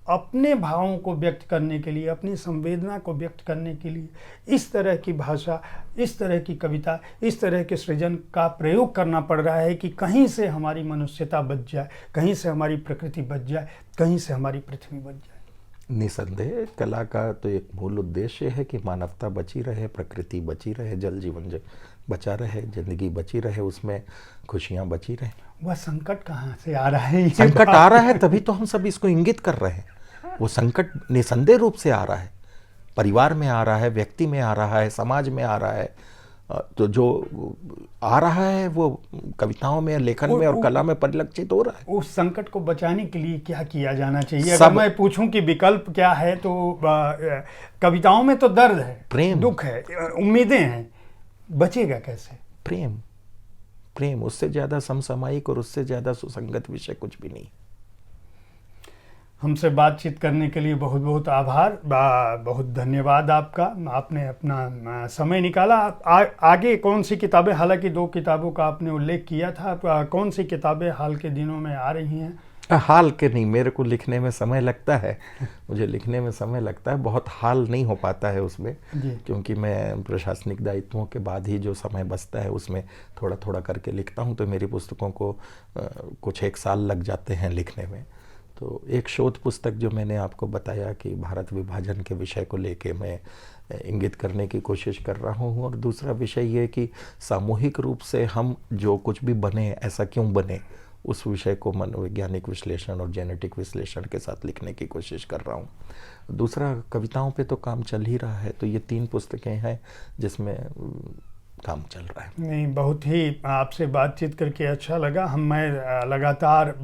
अपने भावों को व्यक्त करने के लिए, अपनी संवेदना को व्यक्त करने के लिए इस तरह की भाषा, इस तरह की कविता, इस तरह के सृजन का प्रयोग करना पड़ रहा है कि कहीं से हमारी मनुष्यता बच जाए, कहीं से हमारी प्रकृति बच जाए, कहीं से हमारी पृथ्वी बच जाए। निसंदेह कला का तो एक मूल उद्देश्य है कि मानवता बची रहे, प्रकृति बची रहे, जल जीवन बचा रहे, जिंदगी बची रहे, उसमें खुशियाँ बची रहे। वह संकट कहाँ से आ रहा है? संकट आ रहा है तभी तो हम सब इसको इंगित कर रहे हैं। वो संकट निसंदेह रूप से आ रहा है, परिवार में आ रहा है, व्यक्ति में आ रहा है, समाज में आ रहा है। तो जो आ रहा है वो कविताओं में, लेखन में और कला में परिलक्षित हो रहा है। उस संकट को बचाने के लिए क्या किया जाना चाहिए? अगर मैं पूछूं कि विकल्प क्या है, तो कविताओं में तो दर्द है, प्रेम, दुख है, उम्मीदें हैं, बचेगा कैसे? प्रेम, प्रेम, उससे ज्यादा समसामयिक और उससे ज्यादा सुसंगत विषय कुछ भी नहीं। हमसे बातचीत करने के लिए बहुत बहुत आभार, बहुत धन्यवाद आपका। आपने अपना समय निकाला। आगे कौन सी किताबें, हालांकि 2 किताबों का आपने उल्लेख किया था, कौन सी किताबें हाल के दिनों में आ रही हैं? हाल के नहीं, मेरे को लिखने में समय लगता है, मुझे लिखने में समय लगता है, बहुत हाल नहीं हो पाता है उसमें, क्योंकि मैं प्रशासनिक दायित्वों के बाद ही जो समय बचता है उसमें थोड़ा थोड़ा करके लिखता हूँ। तो मेरी पुस्तकों को कुछ 1 साल लग जाते हैं लिखने में। तो एक शोध पुस्तक जो मैंने आपको बताया कि भारत विभाजन के विषय को लेके मैं इंगित करने की कोशिश कर रहा हूँ, और दूसरा विषय ये कि सामूहिक रूप से हम जो कुछ भी बने, ऐसा क्यों बने, उस विषय को मनोवैज्ञानिक विश्लेषण और जेनेटिक विश्लेषण के साथ लिखने की कोशिश कर रहा हूँ। दूसरा, कविताओं पे तो काम चल ही रहा है। तो ये 3 पुस्तकें हैं जिसमें काम चल रहा है। नहीं, बहुत ही आपसे बातचीत करके अच्छा लगा। मैं लगातार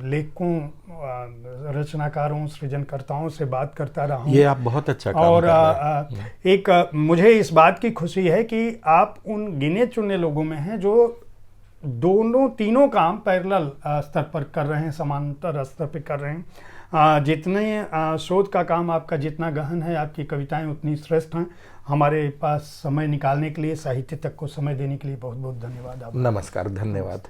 लेखकों, रचनाकारों, सृजनकर्ताओं से बात करता रहा हूँ। ये आप बहुत अच्छा काम और कर रहे हैं। एक मुझे इस बात की खुशी है कि आप उन गिने चुने लोगों में हैं जो तीनों काम पैरेलल स्तर पर कर रहे हैं, समांतर स्तर पर कर रहे हैं। जितने शोध का काम आपका जितना गहन है, आपकी कविताएं उतनी श्रेष्ठ हैं। हमारे पास समय निकालने के लिए, साहित्य तक को समय देने के लिए बहुत बहुत धन्यवाद। नमस्कार, धन्यवाद।